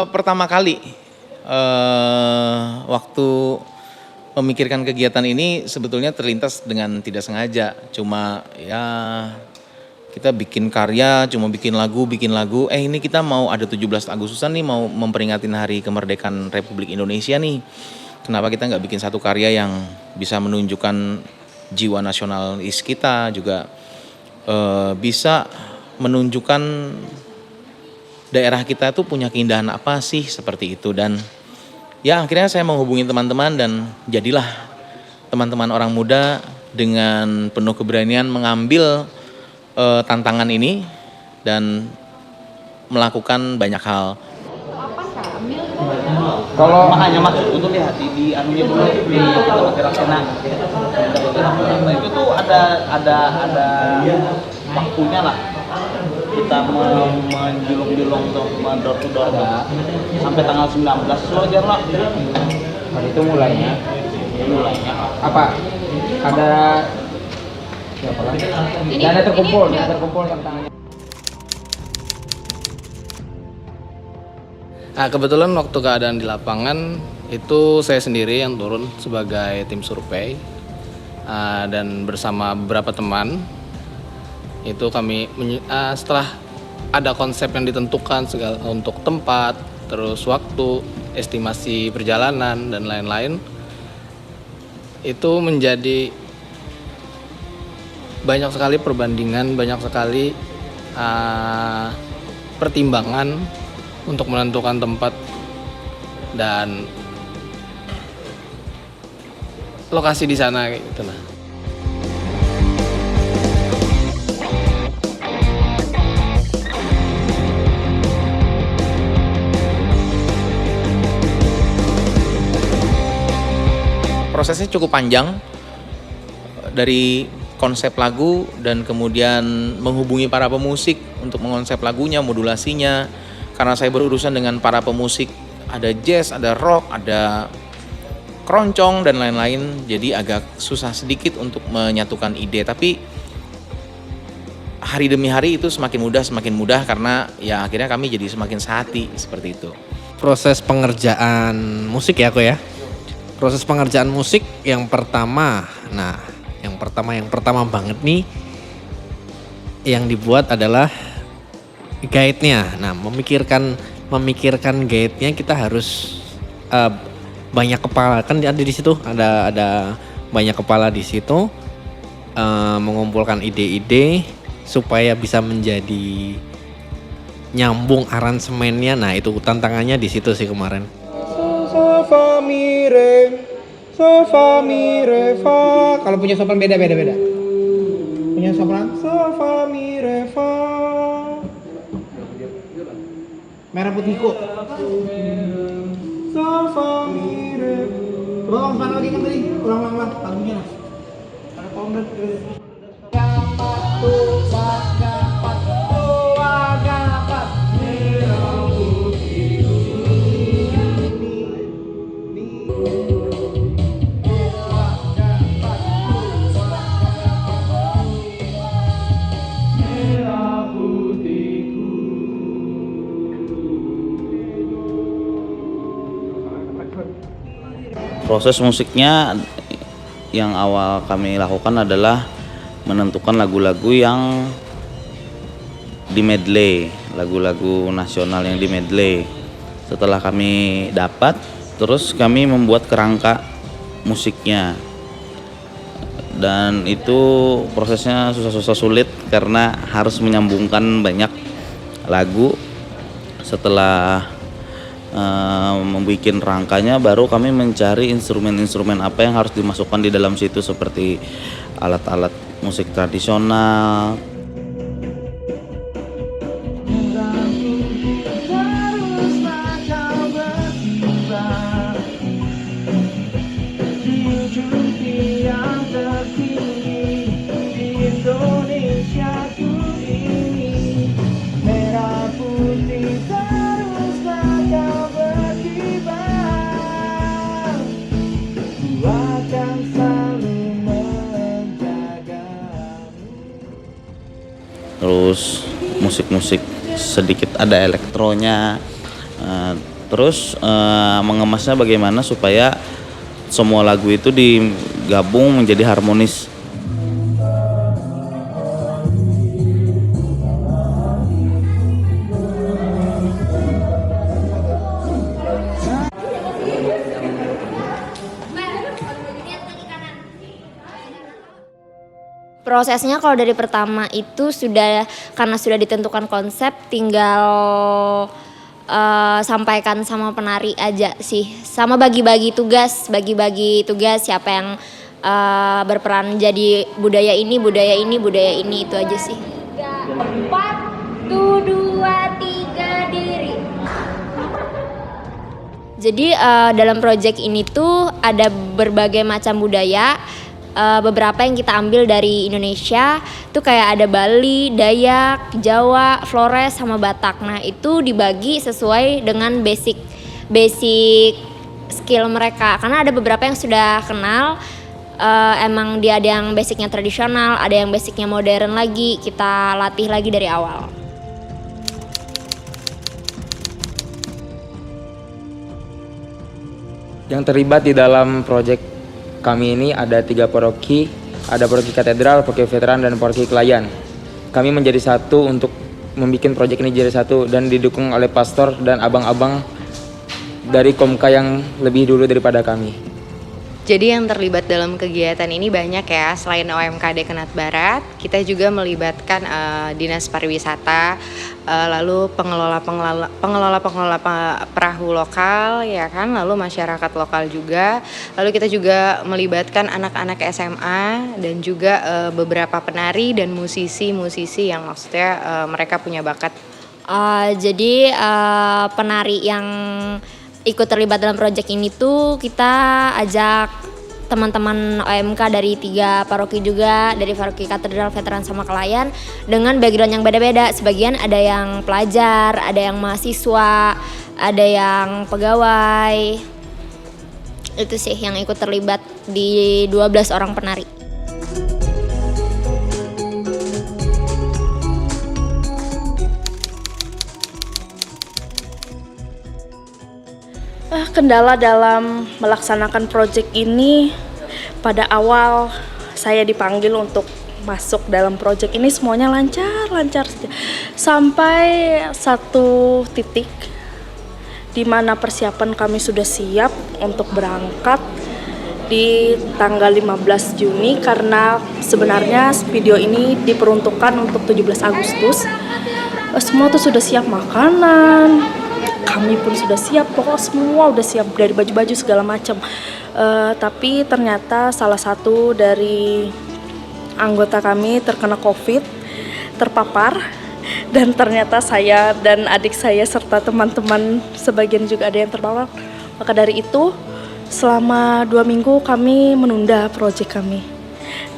Pertama kali, waktu memikirkan kegiatan ini sebetulnya terlintas dengan tidak sengaja. Cuma ya kita bikin karya, cuma bikin lagu, ini kita mau ada 17 Agustusan nih mau memperingatin hari kemerdekaan Republik Indonesia nih. Kenapa kita nggak bikin satu karya yang bisa menunjukkan jiwa nasionalis kita juga bisa menunjukkan daerah kita tuh punya keindahan apa sih seperti itu. Dan ya akhirnya saya menghubungi teman-teman dan jadilah teman-teman orang muda dengan penuh keberanian mengambil tantangan ini dan melakukan banyak hal. Kalau makanya maksudku tuh lihat di anunya dulu di kita pakai Raksana. Itu tuh ada waktunya lah. Kita menjulung-julung untuk door to door sampai tanggal 19 slow aja lah. Hari itu mulainya apa? Ada siapa lagi? Dana terkumpul tantangannya. Nah, kebetulan waktu keadaan di lapangan itu saya sendiri yang turun sebagai tim survei dan bersama beberapa teman itu kami setelah ada konsep yang ditentukan segala untuk tempat, terus waktu, estimasi perjalanan dan lain-lain, itu menjadi banyak sekali perbandingan, banyak sekali pertimbangan untuk menentukan tempat dan lokasi di sana kayak gitu lah. Prosesnya cukup panjang dari konsep lagu dan kemudian menghubungi para pemusik untuk mengonsep lagunya, modulasinya. Karena saya berurusan dengan para pemusik, ada jazz, ada rock, ada keroncong dan lain-lain, jadi agak susah sedikit untuk menyatukan ide. Tapi hari demi hari itu semakin mudah karena ya akhirnya kami jadi semakin sehati seperti itu. Proses pengerjaan musik ya aku ya. Proses pengerjaan musik yang pertama banget nih yang dibuat adalah guide-nya. Nah, memikirkan guide-nya kita harus banyak kepala kan ada di situ, ada banyak kepala di situ mengumpulkan ide-ide supaya bisa menjadi nyambung aransemennya. Nah, itu tantangannya di situ sih kemarin. So fa mi re fa. Kalau punya sopran beda. Punya sopran so fa mi re fa. Merah putihku. So fa mi re. Coba ulang lagi kan tadi. Ulang lagunya. Ada pound. Proses musiknya yang awal kami lakukan adalah menentukan lagu-lagu yang di medley, lagu-lagu nasional yang di medley. Setelah kami dapat, terus kami membuat kerangka musiknya. Dan itu prosesnya susah sulit karena harus menyambungkan banyak lagu. Setelah membuat rangkanya, baru kami mencari instrumen-instrumen apa yang harus dimasukkan di dalam situ seperti alat-alat musik tradisional. Terus musik-musik sedikit ada elektronya, Terus mengemasnya bagaimana supaya semua lagu itu digabung menjadi harmonis. Prosesnya kalau dari pertama itu karena sudah ditentukan konsep, tinggal sampaikan sama penari aja sih, sama bagi-bagi tugas siapa yang berperan jadi budaya ini, itu aja sih. 4, 2, 3, diri. Jadi dalam proyek ini tuh ada berbagai macam budaya. Beberapa yang kita ambil dari Indonesia tuh kayak ada Bali, Dayak, Jawa, Flores sama Batak. Nah itu dibagi sesuai dengan basic skill mereka. Karena ada beberapa yang sudah kenal, emang dia ada yang basicnya tradisional, ada yang basicnya modern lagi. Kita latih lagi dari awal. Yang terlibat di dalam proyek kami ini ada 3 paroki, ada paroki katedral, paroki veteran, dan paroki Kelayan. Kami menjadi satu untuk membuat proyek ini jadi satu dan didukung oleh pastor dan abang-abang dari Komka yang lebih dulu daripada kami. Jadi yang terlibat dalam kegiatan ini banyak ya, selain OMKD Kenat Barat, kita juga melibatkan Dinas Pariwisata, lalu pengelola perahu lokal ya kan, lalu masyarakat lokal juga. Lalu kita juga melibatkan anak-anak SMA dan juga beberapa penari dan musisi-musisi yang maksudnya mereka punya bakat. Jadi penari yang ikut terlibat dalam proyek ini tuh kita ajak teman-teman OMK dari 3 paroki juga, dari paroki katedral, veteran sama Kelayan, dengan background yang beda-beda. Sebagian ada yang pelajar, ada yang mahasiswa, ada yang pegawai. Itu sih yang ikut terlibat di 12 orang penari. Kendala dalam melaksanakan proyek ini, pada awal saya dipanggil untuk masuk dalam proyek ini semuanya lancar saja. Sampai satu titik di mana persiapan kami sudah siap untuk berangkat di tanggal 15 Juni karena sebenarnya video ini diperuntukkan untuk 17 Agustus. Semua tuh sudah siap makanan, kami pun sudah siap, pokok semua udah siap dari baju-baju segala macam. Tapi ternyata salah satu dari anggota kami terkena COVID, terpapar, dan ternyata saya dan adik saya serta teman-teman sebagian juga ada yang terpapar. Maka dari itu selama 2 minggu kami menunda proyek kami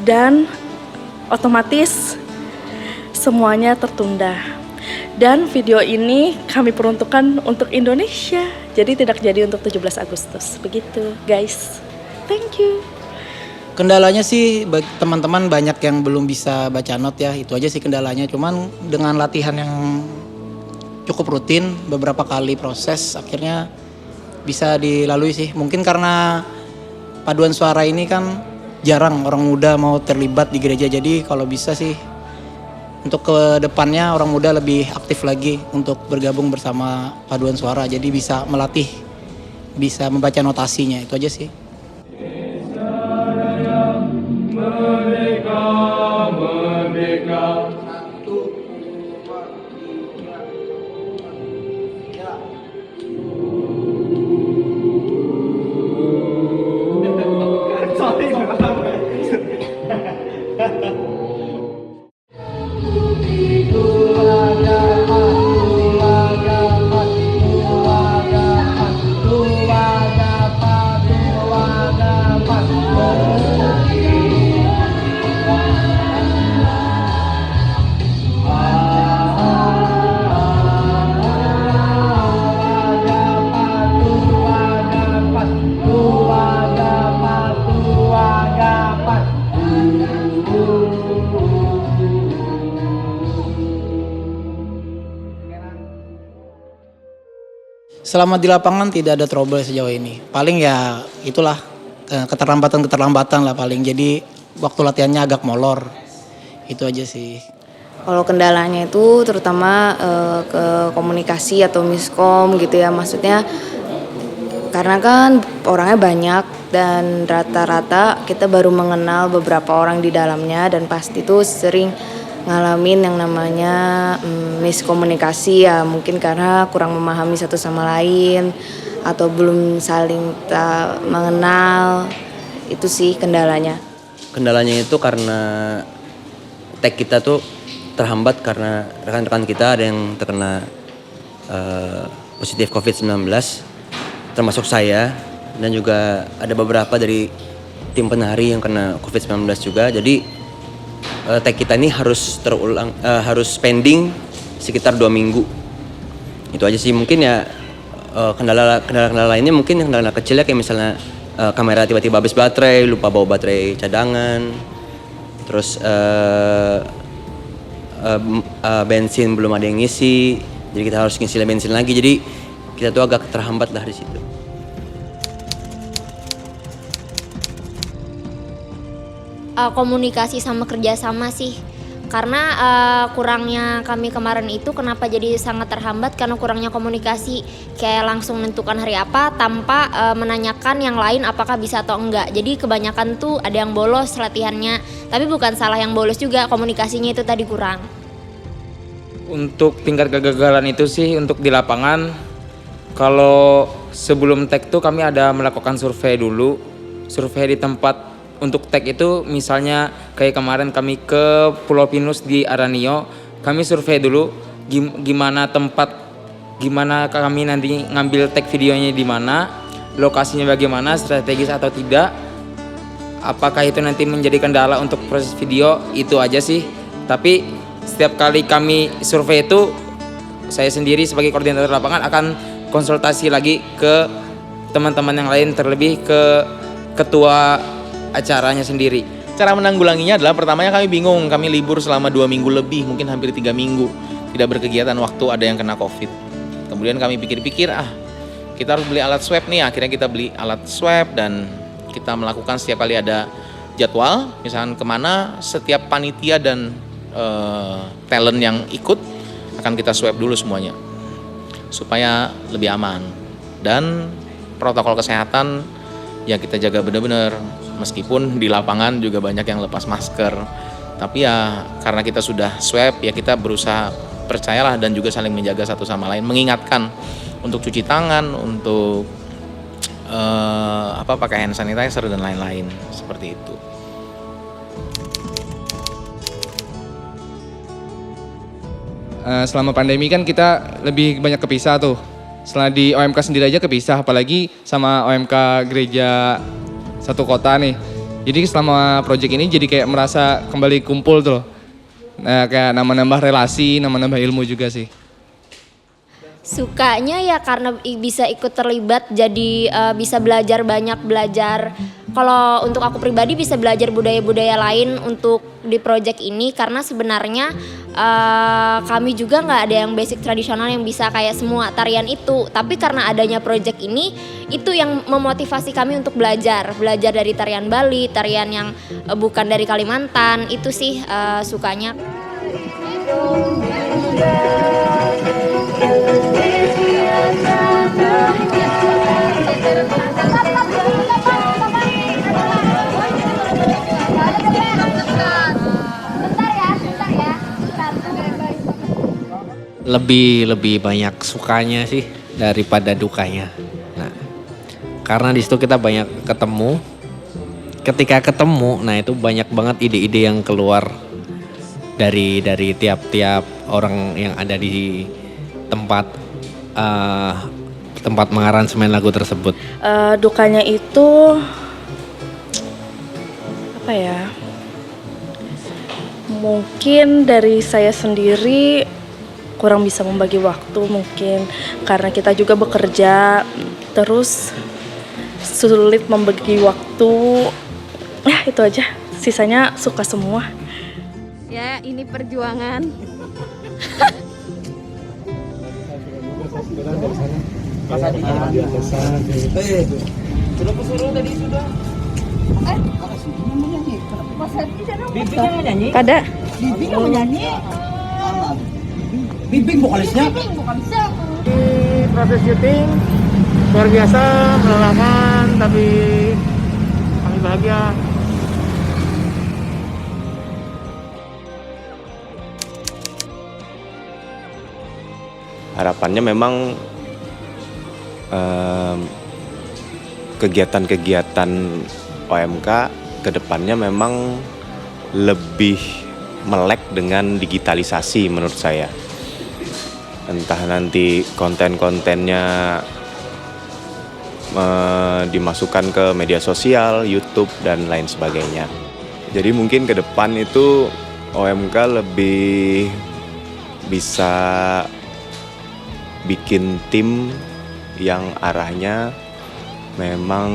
dan otomatis semuanya tertunda. Dan video ini kami peruntukkan untuk Indonesia, jadi tidak jadi untuk 17 Agustus. Begitu guys, thank you. Kendalanya sih teman-teman banyak yang belum bisa baca not ya, itu aja sih kendalanya. Cuman dengan latihan yang cukup rutin, beberapa kali proses, akhirnya bisa dilalui sih. Mungkin karena paduan suara ini kan jarang orang muda mau terlibat di gereja, jadi kalau bisa sih untuk ke depannya orang muda lebih aktif lagi untuk bergabung bersama paduan suara, jadi bisa melatih, bisa membaca notasinya, itu aja sih. Selama di lapangan tidak ada trouble sejauh ini. Paling ya itulah keterlambatan lah paling. Jadi waktu latihannya agak molor. Itu aja sih. Kalau kendalanya itu terutama ke komunikasi atau miskom gitu ya, maksudnya karena kan orangnya banyak dan rata-rata kita baru mengenal beberapa orang di dalamnya dan pasti tuh sering ngalamin yang namanya miskomunikasi ya, mungkin karena kurang memahami satu sama lain atau belum saling mengenal, itu sih kendalanya. Kendalanya itu karena tag kita tuh terhambat karena rekan-rekan kita ada yang terkena positif COVID-19, termasuk saya, dan juga ada beberapa dari tim penari yang kena COVID-19 juga. Jadi tag kita ini harus harus pending sekitar 2 minggu. Itu aja sih. Mungkin ya kendala lainnya mungkin kendala kecil ya, kayak misalnya kamera tiba-tiba habis baterai, lupa bawa baterai cadangan, terus bensin belum ada yang ngisi, jadi kita harus ngisi bensin lagi. Jadi kita tuh agak terhambat lah di situ. Komunikasi sama kerjasama sih, karena kurangnya kami kemarin itu kenapa jadi sangat terhambat karena kurangnya komunikasi, kayak langsung menentukan hari apa tanpa menanyakan yang lain apakah bisa atau enggak. Jadi kebanyakan tuh ada yang bolos latihannya, tapi bukan salah yang bolos juga, komunikasinya itu tadi kurang. Untuk tingkat kegagalan itu sih untuk di lapangan, kalau sebelum tag tuh kami ada melakukan survei dulu, survei di tempat. Untuk tag itu misalnya kayak kemarin kami ke Pulau Pinus di Aranio, kami survei dulu gimana kami nanti ngambil tag videonya di mana, lokasinya bagaimana, strategis atau tidak, apakah itu nanti menjadi kendala untuk proses video, itu aja sih. Tapi setiap kali kami survei itu, saya sendiri sebagai koordinator lapangan akan konsultasi lagi ke teman-teman yang lain, terlebih ke ketua acaranya sendiri. Cara menanggulanginya adalah pertamanya kami bingung, kami libur selama 2 minggu lebih, mungkin hampir 3 minggu tidak berkegiatan waktu ada yang kena COVID. Kemudian kami pikir-pikir, kita harus beli alat swab nih. Akhirnya kita beli alat swab dan kita melakukan setiap kali ada jadwal, misalkan kemana, setiap panitia dan talent yang ikut akan kita swab dulu semuanya supaya lebih aman. Dan protokol kesehatan ya kita jaga benar-benar. Meskipun di lapangan juga banyak yang lepas masker, tapi ya karena kita sudah swab ya kita berusaha percayalah dan juga saling menjaga satu sama lain, mengingatkan untuk cuci tangan, untuk pakai hand sanitizer dan lain-lain seperti itu. Selama pandemi kan kita lebih banyak kepisah tuh. Setelah di OMK sendiri aja kepisah, apalagi sama OMK gereja satu kota nih. Jadi selama proyek ini jadi kayak merasa kembali kumpul tuh. Nah, kayak nambah relasi, nambah ilmu juga sih. Sukanya ya karena bisa ikut terlibat, jadi bisa belajar belajar. Kalau untuk aku pribadi bisa belajar budaya-budaya lain untuk di proyek ini, karena sebenarnya kami juga nggak ada yang basic tradisional yang bisa kayak semua tarian itu. Tapi karena adanya proyek ini, itu yang memotivasi kami untuk belajar dari tarian Bali, tarian yang bukan dari Kalimantan. Itu sih sukanya. Lebih banyak sukanya sih daripada dukanya. Nah, karena di situ kita banyak ketemu. Ketika ketemu, nah itu banyak banget ide-ide yang keluar dari tiap-tiap orang yang ada di tempat mengaransemen lagu tersebut. Dukanya itu apa ya? Mungkin dari saya sendiri kurang bisa membagi waktu, mungkin karena kita juga bekerja, terus sulit membagi waktu. Ya itu aja, sisanya suka semua. Ya ini perjuangan. Sudah kusuruh tadi sudah. Bimbing yang menyanyi. Pada Bimbing yang menyanyi. Bimbing vokalisnya. Di proses syuting luar biasa, melelahkan, tapi kami bahagia. Harapannya memang kegiatan-kegiatan OMK kedepannya memang lebih melek dengan digitalisasi menurut saya. Entah nanti konten-kontennya dimasukkan ke media sosial, YouTube dan lain sebagainya. Jadi mungkin ke depan itu OMK lebih bisa bikin tim yang arahnya memang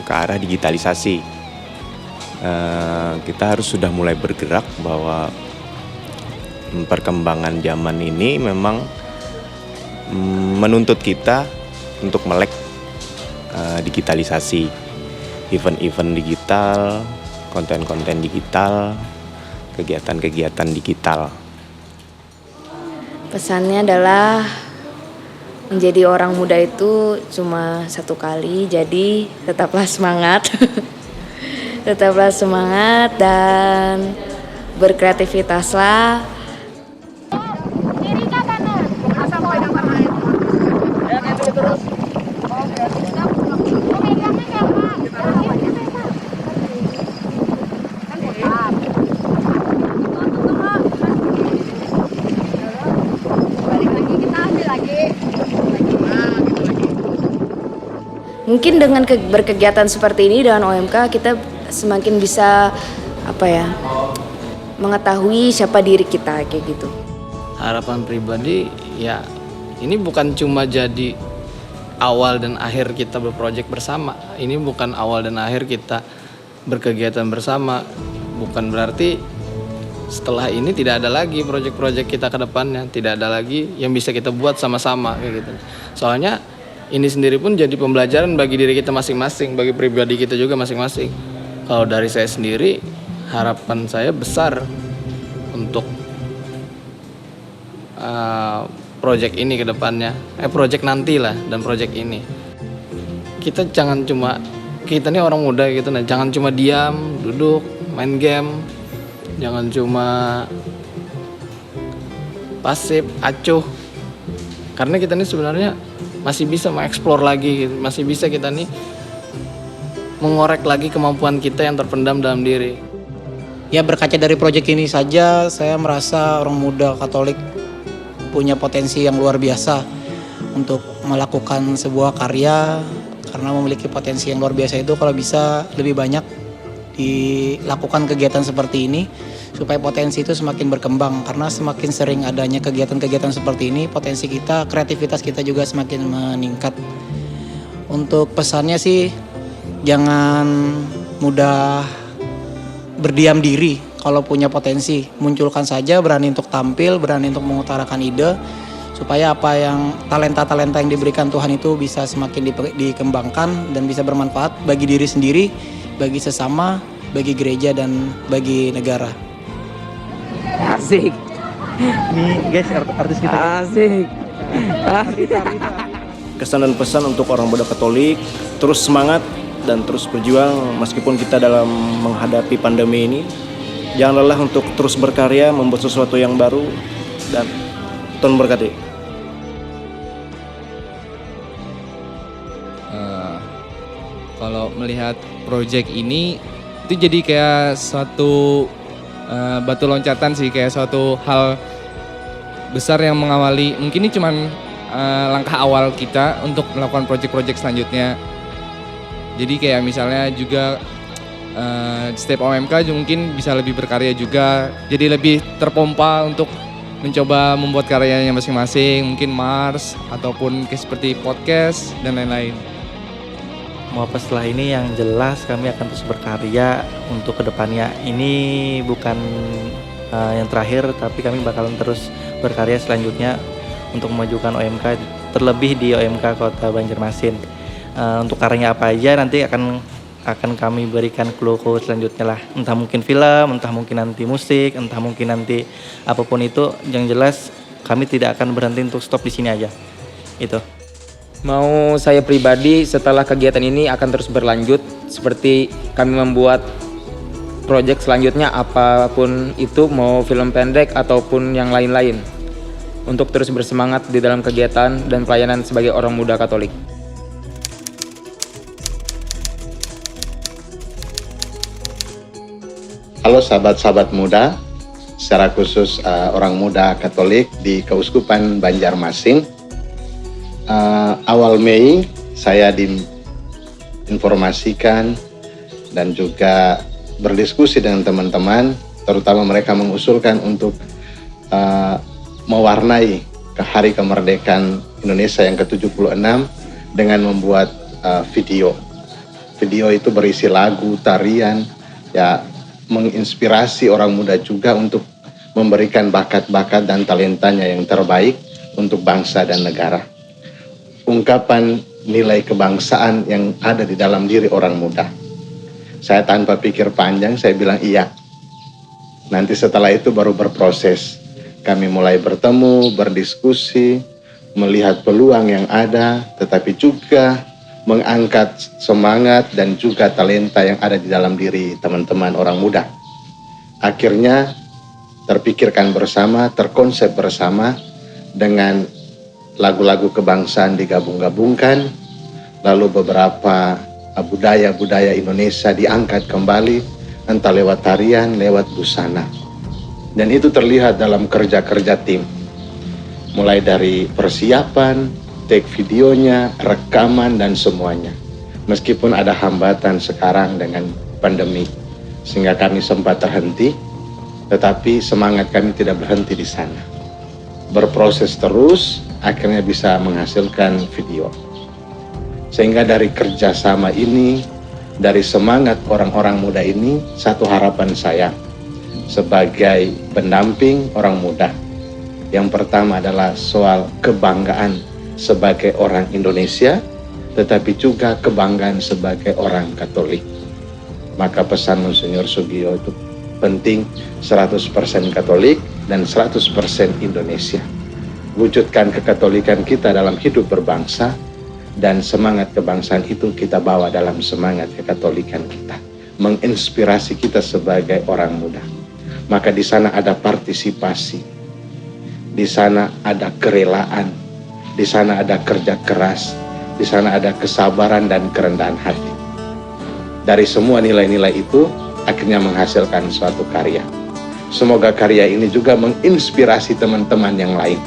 ke arah digitalisasi. Kita harus sudah mulai bergerak bahwa perkembangan zaman ini memang menuntut kita untuk melek digitalisasi, event-event digital, konten-konten digital, kegiatan-kegiatan digital. Pesannya adalah menjadi orang muda itu cuma satu kali, jadi tetaplah semangat. Tetaplah semangat dan berkreativitaslah. Mungkin dengan berkegiatan seperti ini dengan OMK kita semakin bisa mengetahui siapa diri kita kayak gitu. Harapan pribadi ya ini bukan cuma jadi awal dan akhir kita berproject bersama. Ini bukan awal dan akhir kita berkegiatan bersama. Bukan berarti setelah ini tidak ada lagi project-project kita ke depannya, tidak ada lagi yang bisa kita buat sama-sama kayak gitu. Soalnya ini sendiri pun jadi pembelajaran bagi diri kita masing-masing, bagi pribadi kita juga masing-masing. Kalau dari saya sendiri, harapan saya besar untuk project ini ke depannya. Project nanti lah dan project ini. Kita jangan cuma, kita nih orang muda gitu, nah jangan cuma diam, duduk, main game. Jangan cuma pasif, acuh. Karena kita nih sebenarnya masih bisa mengeksplor lagi, masih bisa kita nih mengorek lagi kemampuan kita yang terpendam dalam diri. Ya berkaca dari proyek ini saja, saya merasa orang muda Katolik punya potensi yang luar biasa untuk melakukan sebuah karya, karena memiliki potensi yang luar biasa itu kalau bisa lebih banyak dilakukan kegiatan seperti ini supaya potensi itu semakin berkembang, karena semakin sering adanya kegiatan-kegiatan seperti ini potensi kita, kreativitas kita juga semakin meningkat. Untuk pesannya sih jangan mudah berdiam diri kalau punya potensi, munculkan saja, berani untuk tampil, berani untuk mengutarakan ide supaya apa yang talenta-talenta yang diberikan Tuhan itu bisa semakin dikembangkan dan bisa bermanfaat bagi diri sendiri, bagi sesama, bagi gereja dan bagi negara. Asik. Nih guys, artis kita. Asik. Kesan dan pesan untuk orang muda Katolik, terus semangat dan terus berjuang meskipun kita dalam menghadapi pandemi ini. Jangan lelah untuk terus berkarya, membuat sesuatu yang baru, dan Tuhan berkati. Kalau melihat project ini itu jadi kayak suatu batu loncatan sih, kayak suatu hal besar yang mengawali, mungkin ini cuman langkah awal kita untuk melakukan project-project selanjutnya. Jadi kayak misalnya juga setiap OMK mungkin bisa lebih berkarya juga, jadi lebih terpompa untuk mencoba membuat karyanya masing-masing, mungkin Mars ataupun kayak seperti podcast dan lain-lain. Mau apa setelah ini, yang jelas kami akan terus berkarya untuk kedepannya. Ini bukan yang terakhir, tapi kami bakalan terus berkarya selanjutnya untuk memajukan OMK terlebih di OMK Kota Banjarmasin. Untuk karya apa aja nanti akan kami berikan clue selanjutnya lah. Entah mungkin film, entah mungkin nanti musik, entah mungkin nanti apapun itu. Yang jelas kami tidak akan berhenti untuk stop di sini aja. Itu. Mau saya pribadi setelah kegiatan ini akan terus berlanjut seperti kami membuat proyek selanjutnya apapun itu, mau film pendek ataupun yang lain-lain, untuk terus bersemangat di dalam kegiatan dan pelayanan sebagai orang muda Katolik. Halo sahabat-sahabat muda, secara khusus orang muda Katolik di Keuskupan Banjarmasin. Awal Mei saya diinformasikan dan juga berdiskusi dengan teman-teman, terutama mereka mengusulkan untuk mewarnai Hari Kemerdekaan Indonesia yang ke-76 dengan membuat video. Video itu berisi lagu, tarian, ya menginspirasi orang muda juga untuk memberikan bakat-bakat dan talentanya yang terbaik untuk bangsa dan negara. Ungkapan nilai kebangsaan yang ada di dalam diri orang muda. Saya tanpa pikir panjang, saya bilang iya. Nanti setelah itu baru berproses. Kami mulai bertemu, berdiskusi, melihat peluang yang ada, tetapi juga mengangkat semangat dan juga talenta yang ada di dalam diri teman-teman orang muda. Akhirnya terpikirkan bersama, terkonsep bersama dengan lagu-lagu kebangsaan digabung-gabungkan, lalu beberapa budaya-budaya Indonesia diangkat kembali, entah lewat tarian, lewat busana. Dan itu terlihat dalam kerja-kerja tim. Mulai dari persiapan, take videonya, rekaman, dan semuanya. Meskipun ada hambatan sekarang dengan pandemi, sehingga kami sempat terhenti, tetapi semangat kami tidak berhenti di sana. Berproses terus, akhirnya bisa menghasilkan video. Sehingga dari kerjasama ini, dari semangat orang-orang muda ini, satu harapan saya sebagai pendamping orang muda. Yang pertama adalah soal kebanggaan sebagai orang Indonesia, tetapi juga kebanggaan sebagai orang Katolik. Maka pesan Monsinyur Sugio itu penting, 100% Katolik dan 100% Indonesia. Wujudkan kekatolikan kita dalam hidup berbangsa, dan semangat kebangsaan itu kita bawa dalam semangat kekatolikan kita, menginspirasi kita sebagai orang muda. Maka di sana ada partisipasi, di sana ada kerelaan, di sana ada kerja keras, di sana ada kesabaran dan kerendahan hati. Dari semua nilai-nilai itu akhirnya menghasilkan suatu karya. Semoga karya ini juga menginspirasi teman-teman yang lain,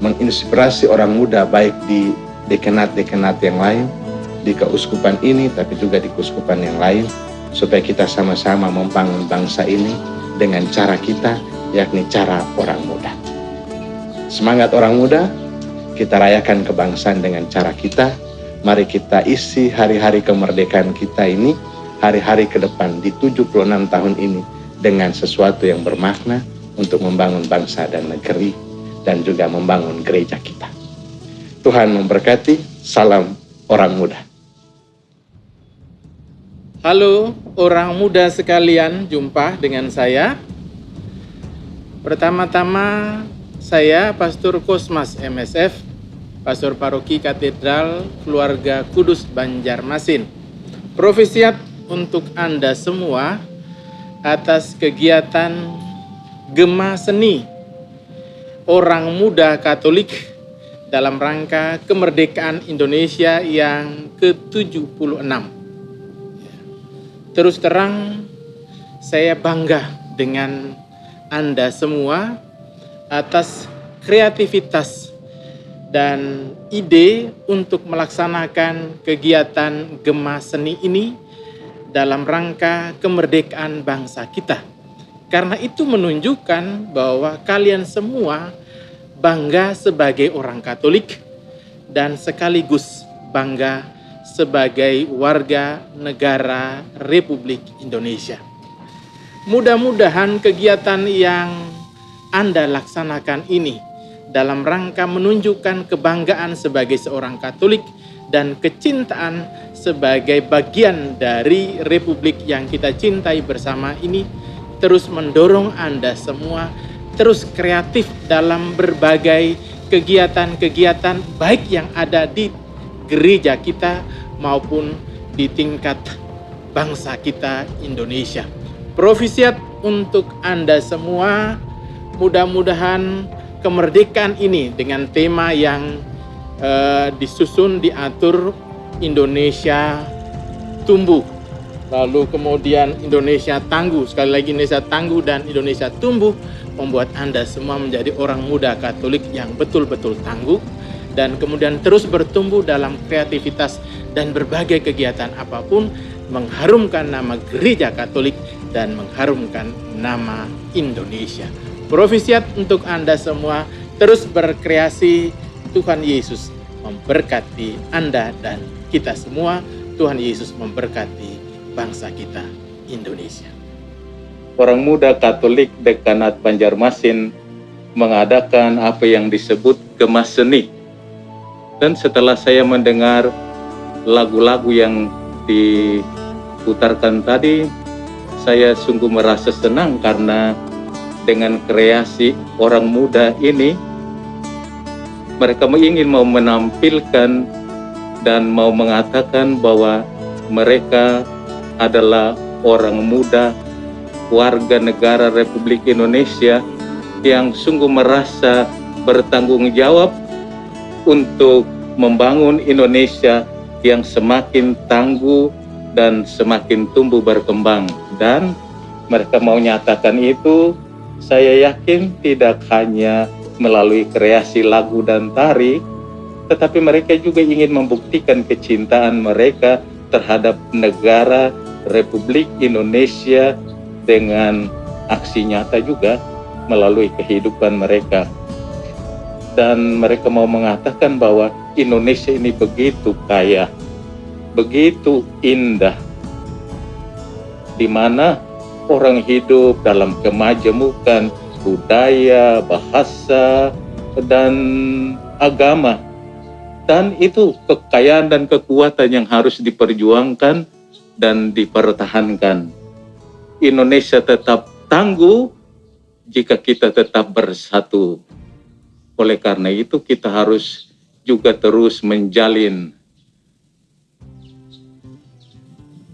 menginspirasi orang muda baik di dekanat-dekanat yang lain, di keuskupan ini, tapi juga di keuskupan yang lain, supaya kita sama-sama membangun bangsa ini dengan cara kita, yakni cara orang muda. Semangat orang muda, kita rayakan kebangsaan dengan cara kita. Mari kita isi hari-hari kemerdekaan kita ini, hari-hari ke depan di 76 tahun ini, dengan sesuatu yang bermakna untuk membangun bangsa dan negeri, dan juga membangun gereja kita. Tuhan memberkati. Salam orang muda. Halo orang muda sekalian, jumpa dengan saya. Pertama-tama saya Pastor Kosmas MSF, Pastor Paroki Katedral Keluarga Kudus Banjarmasin. Profesiat untuk Anda semua atas kegiatan Gema Seni Orang Muda Katolik dalam rangka kemerdekaan Indonesia yang ke-76. Terus terang, saya bangga dengan Anda semua atas kreativitas dan ide untuk melaksanakan kegiatan Gema Seni ini dalam rangka kemerdekaan bangsa kita. Karena itu menunjukkan bahwa kalian semua bangga sebagai orang Katolik dan sekaligus bangga sebagai warga negara Republik Indonesia. Mudah-mudahan kegiatan yang Anda laksanakan ini dalam rangka menunjukkan kebanggaan sebagai seorang Katolik dan kecintaan sebagai bagian dari Republik yang kita cintai bersama ini, terus mendorong Anda semua terus kreatif dalam berbagai kegiatan-kegiatan baik yang ada di gereja kita maupun di tingkat bangsa kita Indonesia. Profisiat untuk Anda semua, mudah-mudahan kemerdekaan ini dengan tema yang disusun, diatur, Indonesia tumbuh, lalu kemudian Indonesia tangguh, sekali lagi Indonesia tangguh dan Indonesia tumbuh, membuat Anda semua menjadi orang muda Katolik yang betul-betul tangguh dan kemudian terus bertumbuh dalam kreativitas dan berbagai kegiatan apapun, mengharumkan nama gereja Katolik dan mengharumkan nama Indonesia. Profisiat untuk Anda semua, terus berkreasi. Tuhan Yesus memberkati Anda dan kita semua. Tuhan Yesus memberkati bangsa kita Indonesia. Orang muda Katolik Dekanat Banjarmasin mengadakan apa yang disebut kemas seni. Dan setelah saya mendengar lagu-lagu yang diputarkan tadi, saya sungguh merasa senang karena dengan kreasi orang muda ini, mereka ingin mau menampilkan dan mau mengatakan bahwa mereka adalah orang muda warga negara Republik Indonesia yang sungguh merasa bertanggung jawab untuk membangun Indonesia yang semakin tangguh dan semakin tumbuh berkembang. Dan mereka mau nyatakan itu, saya yakin tidak hanya melalui kreasi lagu dan tari, tetapi mereka juga ingin membuktikan kecintaan mereka terhadap negara Republik Indonesia dengan aksi nyata juga melalui kehidupan mereka. Dan mereka mau mengatakan bahwa Indonesia ini begitu kaya, begitu indah, di mana orang hidup dalam kemajemukan budaya, bahasa, dan agama. Dan itu kekayaan dan kekuatan yang harus diperjuangkan dan dipertahankan. Indonesia tetap tangguh jika kita tetap bersatu. Oleh karena itu kita harus juga terus menjalin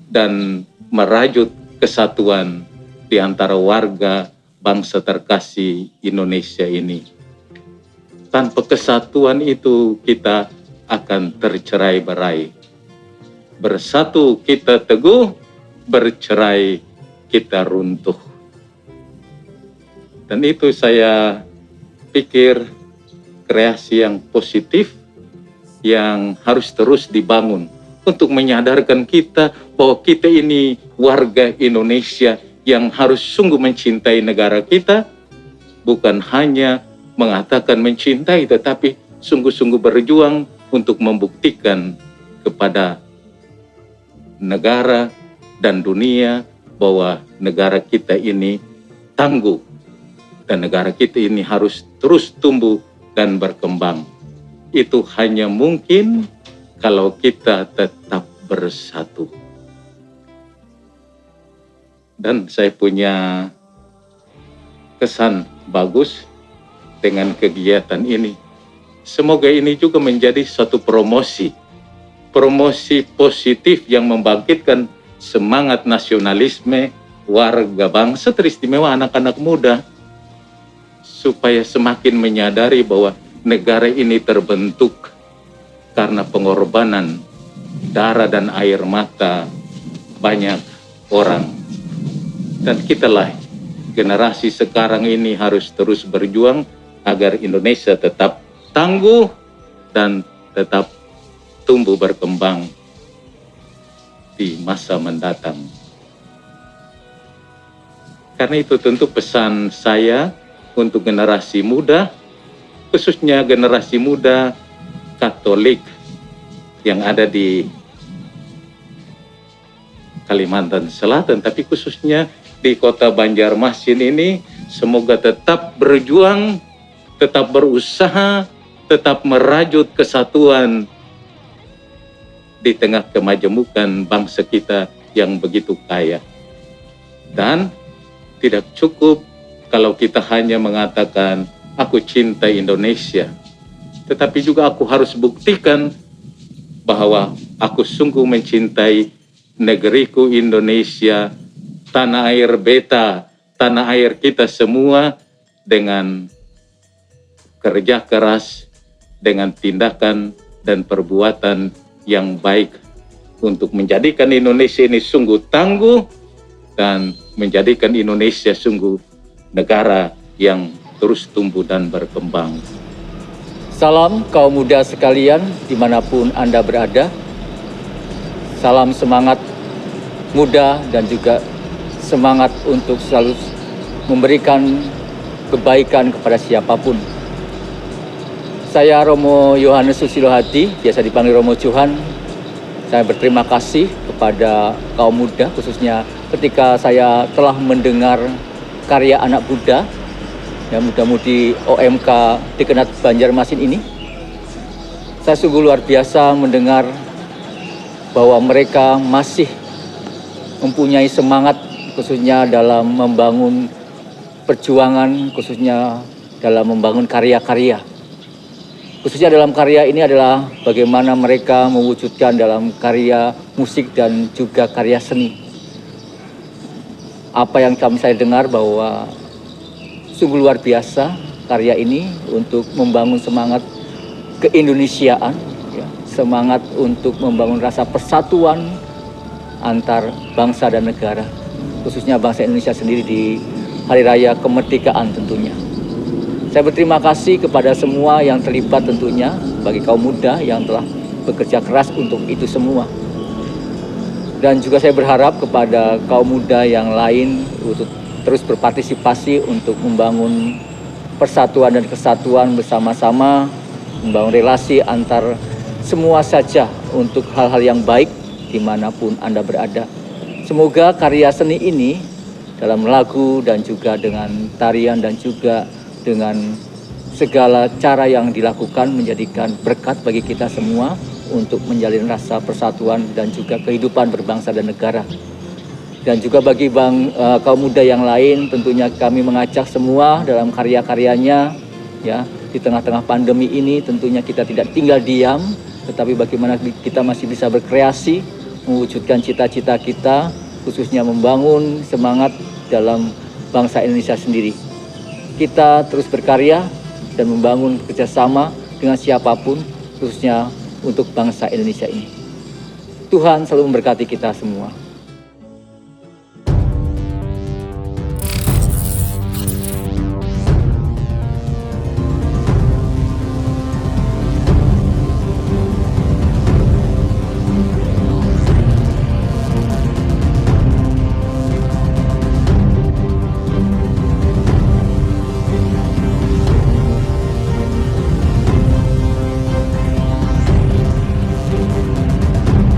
dan merajut kesatuan di antara warga bangsa terkasih Indonesia ini. Tanpa kesatuan itu kita akan tercerai-berai. Bersatu kita teguh, bercerai kita runtuh. Dan itu saya pikir kreasi yang positif yang harus terus dibangun untuk menyadarkan kita bahwa kita ini warga Indonesia yang harus sungguh mencintai negara kita, bukan hanya mengatakan mencintai, tetapi sungguh-sungguh berjuang untuk membuktikan kepada negara dan dunia bahwa negara kita ini tangguh dan negara kita ini harus terus tumbuh dan berkembang. Itu hanya mungkin kalau kita tetap bersatu. Dan saya punya kesan bagus dengan kegiatan ini. Semoga ini juga menjadi suatu promosi positif yang membangkitkan semangat nasionalisme warga bangsa, teristimewa anak-anak muda, supaya semakin menyadari bahwa negara ini terbentuk karena pengorbanan darah dan air mata banyak orang. Dan kitalah generasi sekarang ini harus terus berjuang agar Indonesia tetap tangguh dan tetap tumbuh berkembang di masa mendatang. Karena itu tentu pesan saya untuk generasi muda, khususnya generasi muda Katolik yang ada di Kalimantan Selatan, tapi khususnya di kota Banjarmasin ini, semoga tetap berjuang, tetap berusaha, tetap merajut kesatuan di tengah kemajemukan bangsa kita yang begitu kaya. Dan tidak cukup kalau kita hanya mengatakan, aku cinta Indonesia. Tetapi juga aku harus buktikan bahwa aku sungguh mencintai negeriku Indonesia, tanah air beta, tanah air kita semua, dengan kerja keras, dengan tindakan dan perbuatan yang baik untuk menjadikan Indonesia ini sungguh tangguh dan menjadikan Indonesia sungguh negara yang terus tumbuh dan berkembang. Salam kaum muda sekalian dimanapun Anda berada. Salam semangat muda dan juga semangat untuk selalu memberikan kebaikan kepada siapapun. Saya Romo Yohanes Susilo Hadi, biasa dipanggil Romo Johan. Saya berterima kasih kepada kaum muda, khususnya ketika saya telah mendengar karya anak muda, ya, muda-mudi OMK Dekanat Banjarmasin ini. Saya sungguh luar biasa mendengar bahwa mereka masih mempunyai semangat, khususnya dalam membangun perjuangan, khususnya dalam membangun karya-karya. Khususnya dalam karya ini adalah bagaimana mereka mewujudkan dalam karya musik dan juga karya seni. Apa yang saya dengar bahwa sungguh luar biasa karya ini untuk membangun semangat keindonesiaan, ya, semangat untuk membangun rasa persatuan antar bangsa dan negara, khususnya bangsa Indonesia sendiri di Hari Raya Kemerdekaan tentunya. Saya berterima kasih kepada semua yang terlibat tentunya, bagi kaum muda yang telah bekerja keras untuk itu semua. Dan juga saya berharap kepada kaum muda yang lain untuk terus berpartisipasi untuk membangun persatuan dan kesatuan bersama-sama, membangun relasi antar semua saja untuk hal-hal yang baik dimanapun Anda berada. Semoga karya seni ini dalam lagu dan juga dengan tarian dan juga dengan segala cara yang dilakukan menjadikan berkat bagi kita semua untuk menjalin rasa persatuan dan juga kehidupan berbangsa dan negara. Dan juga bagi kaum muda yang lain, tentunya kami mengajak semua dalam karya-karyanya, ya, di tengah-tengah pandemi ini tentunya kita tidak tinggal diam, tetapi bagaimana kita masih bisa berkreasi, mewujudkan cita-cita kita, khususnya membangun semangat dalam bangsa Indonesia sendiri. Kita terus berkarya dan membangun kerjasama dengan siapapun, khususnya untuk bangsa Indonesia ini. Tuhan selalu memberkati kita semua.